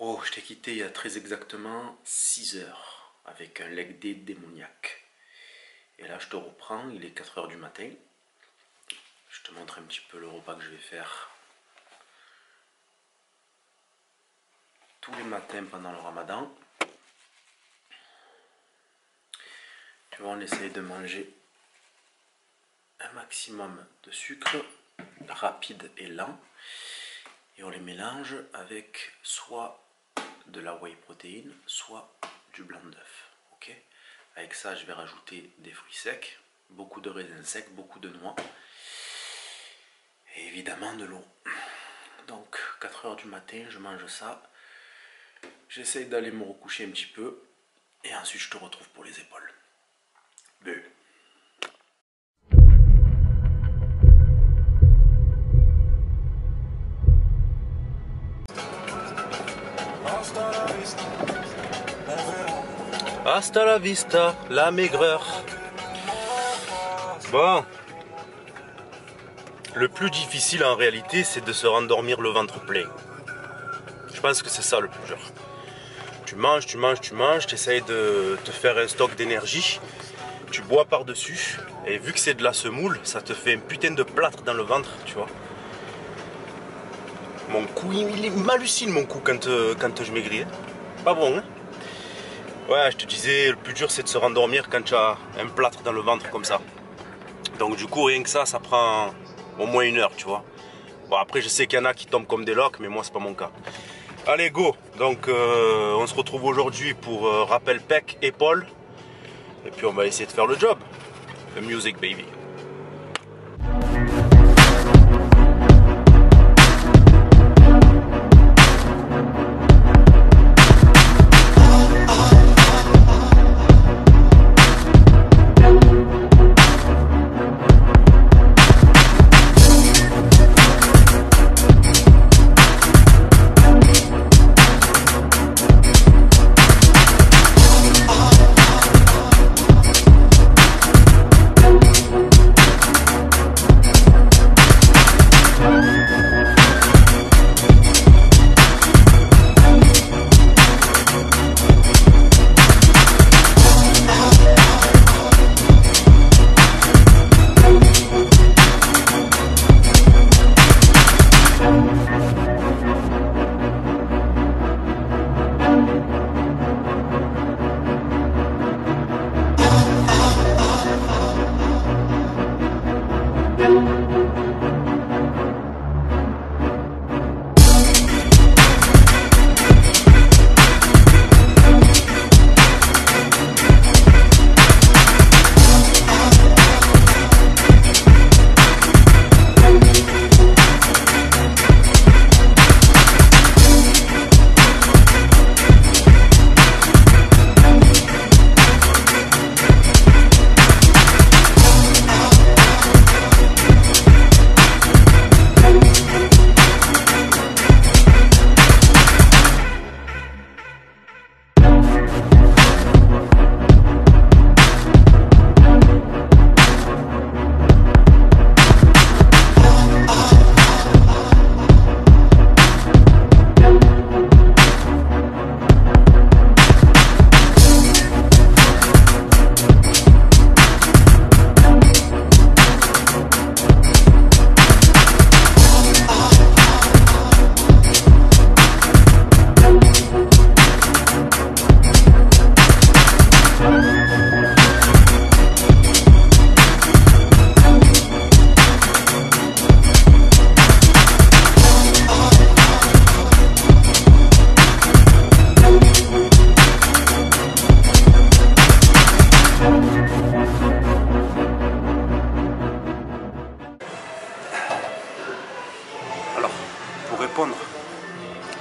Oh, je t'ai quitté il y a très exactement 6 heures avec un leg day démoniaque. Et là, je te reprends, il est 4 heures du matin. Je te montre un petit peu le repas que je vais faire tous les matins pendant le ramadan. Tu vois, on essaye de manger un maximum de sucre, rapide et lent. Et on les mélange avec soit de la whey protéine, soit du blanc d'œuf. Okay, avec ça, je vais rajouter des fruits secs, beaucoup de raisins secs, beaucoup de noix. Et évidemment de l'eau. Donc 4 heures du matin, je mange ça. J'essaye d'aller me recoucher un petit peu. Et ensuite, je te retrouve pour les épaules. Buh. Hasta la vista, la maigreur. Bon. Le plus difficile en réalité, c'est de se rendormir le ventre plein. Je pense que c'est ça le plus dur. Tu manges, tu essayes de te faire un stock d'énergie. Tu bois par-dessus. Et vu que c'est de la semoule, ça te fait un putain de plâtre dans le ventre, tu vois. Mon cou, il m'hallucine mon cou quand je maigris. Pas bon, hein? Ouais, je te disais, le plus dur c'est de se rendormir quand tu as un plâtre dans le ventre comme ça. Donc du coup, rien que ça prend au moins 1 heure, tu vois. Bon, après, je sais qu'il y en a qui tombent comme des loques, mais moi, c'est pas mon cas. Allez, go! Donc, on se retrouve aujourd'hui pour rappel pec, épaule. Et puis, on va essayer de faire le job. The music, baby.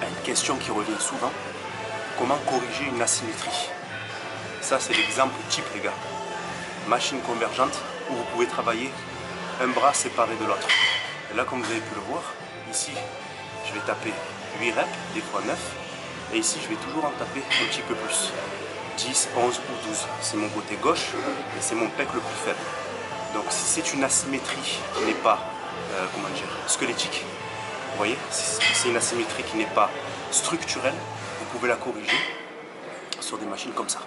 À une question qui revient souvent, comment corriger une asymétrie? Ça, c'est l'exemple type, les gars. Machine convergente où vous pouvez travailler un bras séparé de l'autre. Et là, comme vous avez pu le voir, ici, je vais taper 8 reps, des fois 9. Et ici, je vais toujours en taper un petit peu plus. 10, 11 ou 12. C'est mon côté gauche et c'est mon pec le plus faible. Donc, si c'est une asymétrie qui n'est pas squelettique, vous voyez, si c'est une asymétrie qui n'est pas structurelle, pouvez la corriger sur des machines comme ça.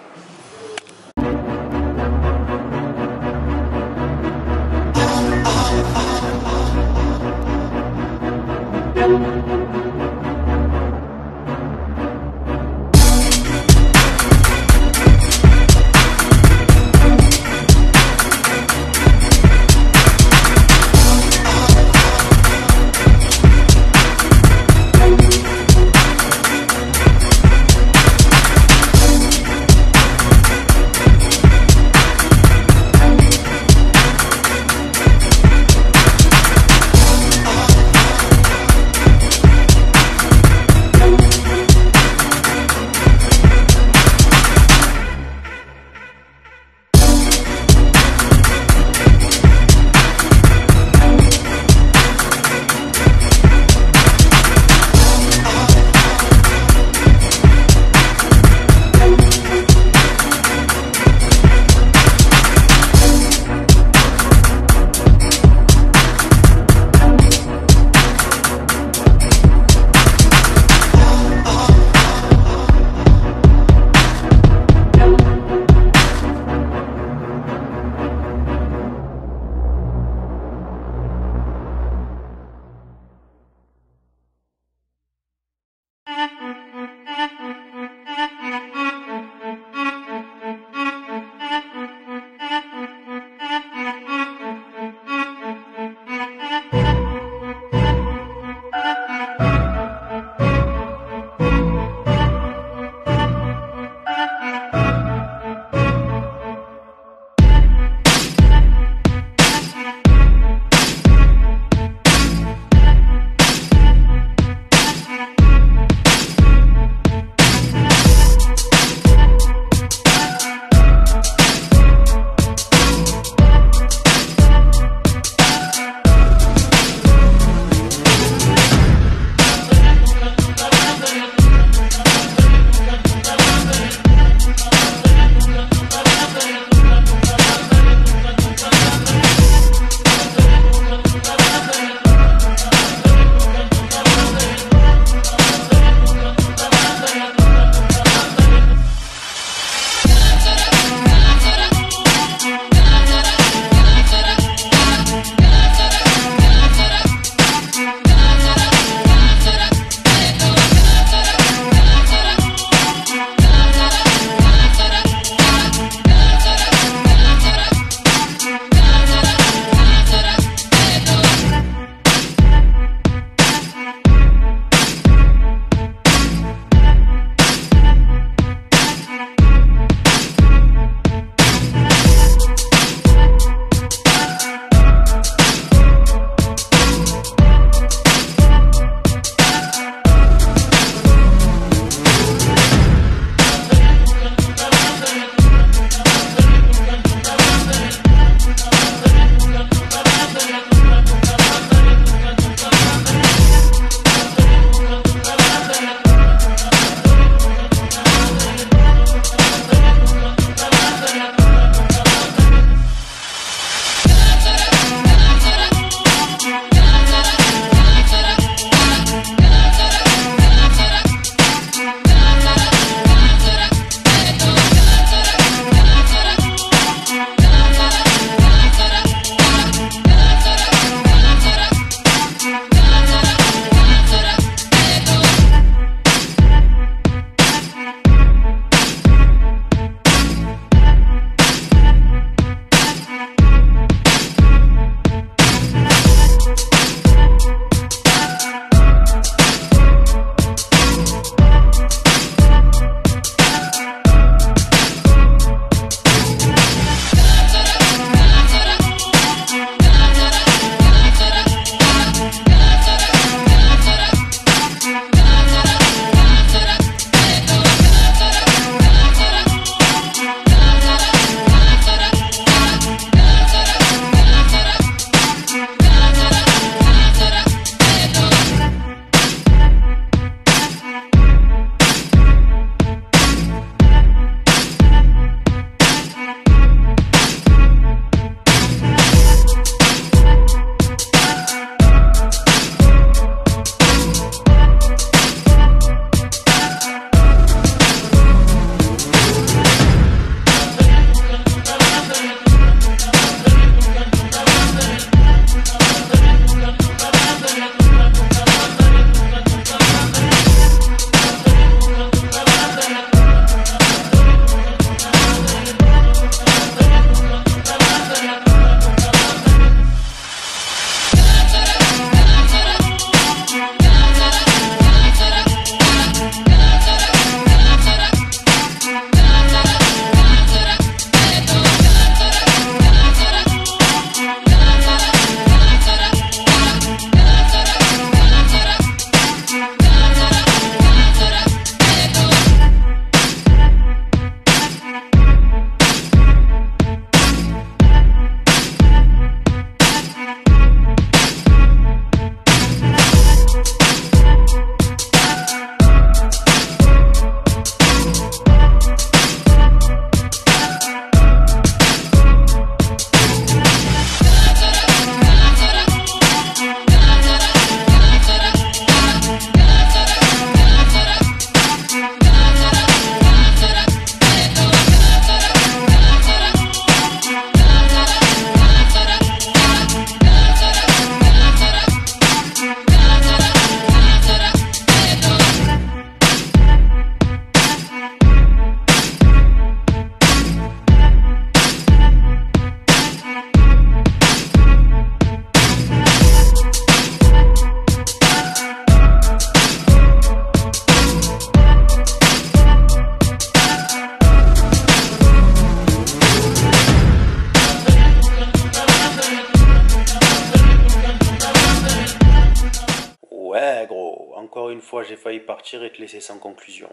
encore une fois, j'ai failli partir et te laisser sans conclusion.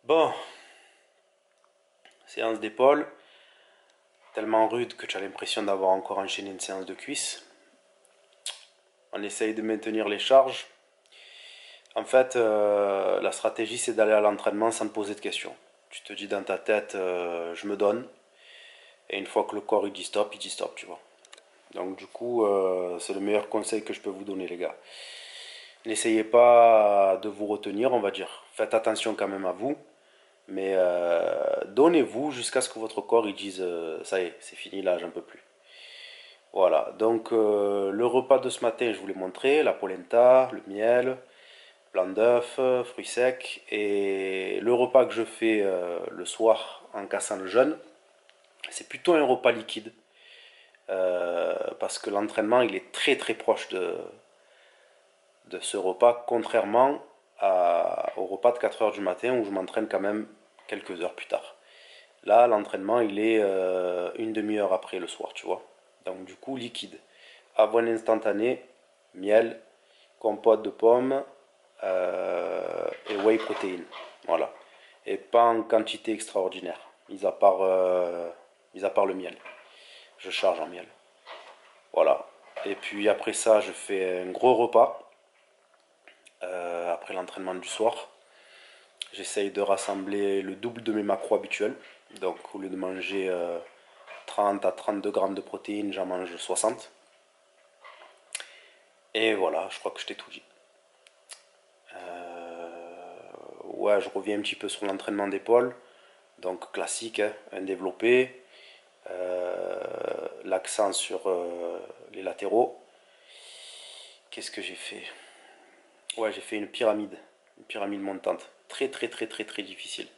Bon, séance d'épaule, tellement rude que tu as l'impression d'avoir encore enchaîné une séance de cuisse. On essaye de maintenir les charges. En fait, la stratégie, c'est d'aller à l'entraînement sans te poser de questions. Tu te dis dans ta tête, je me donne. Et une fois que le corps il dit stop, tu vois. Donc du coup, c'est le meilleur conseil que je peux vous donner, les gars. N'essayez pas de vous retenir, on va dire. Faites attention quand même à vous. Mais donnez-vous jusqu'à ce que votre corps il dise, ça y est, c'est fini là, j'en peux plus. Voilà, donc le repas de ce matin, je vous l'ai montré, la polenta, le miel, blanc d'œuf, fruits secs. Et le repas que je fais le soir en cassant le jeûne, c'est plutôt un repas liquide. Parce que l'entraînement, il est très très proche de ce repas, contrairement au repas de 4 heures du matin où je m'entraîne quand même quelques heures plus tard. Là, l'entraînement, il est une demi-heure après le soir, tu vois. Donc du coup, liquide. Avoine instantanée, miel, compote de pommes et whey protéine. Voilà. Et pas en quantité extraordinaire, mis à part le miel. Je charge en miel. Voilà. Et puis après ça, je fais un gros repas. Après l'entraînement du soir. J'essaye de rassembler le double de mes macros habituels. Donc au lieu de manger 30 à 32 grammes de protéines, j'en mange 60. Et voilà, je crois que je t'ai tout dit. Ouais, je reviens un petit peu sur l'entraînement d'épaule. Donc classique, hein, un développé. L'accent sur les latéraux. Qu'est-ce que j'ai fait? Ouais, j'ai fait une pyramide montante. Très très très très très difficile.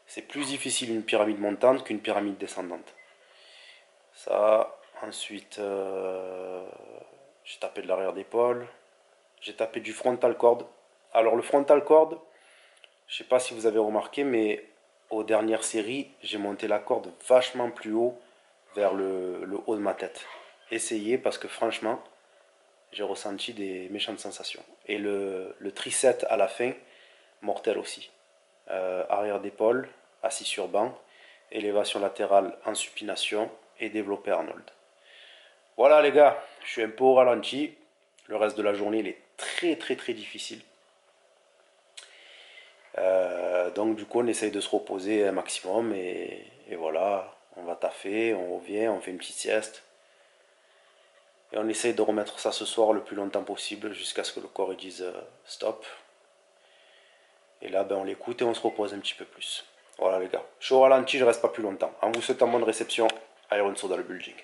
C'est plus difficile une pyramide montante qu'une pyramide descendante. Ça, ensuite, j'ai tapé de l'arrière d'épaule. J'ai tapé du frontal cord. Alors le frontal cord, je sais pas si vous avez remarqué, mais aux dernières séries, j'ai monté la corde vachement plus haut vers le haut de ma tête. Essayez parce que franchement, j'ai ressenti des méchantes sensations. Et le tricep à la fin, mortel aussi. Arrière d'épaule, assis sur banc, élévation latérale en supination et développé Arnold. Voilà les gars, je suis un peu au ralenti. Le reste de la journée, il est très très très difficile. Donc du coup, on essaye de se reposer un maximum et voilà, on va taffer, on revient, on fait une petite sieste. Et on essaye de remettre ça ce soir le plus longtemps possible jusqu'à ce que le corps dise stop. Et là, ben, on l'écoute et on se repose un petit peu plus. Voilà les gars, je suis au ralenti, je reste pas plus longtemps. En vous souhaitant bonne réception, Iron Soda le building.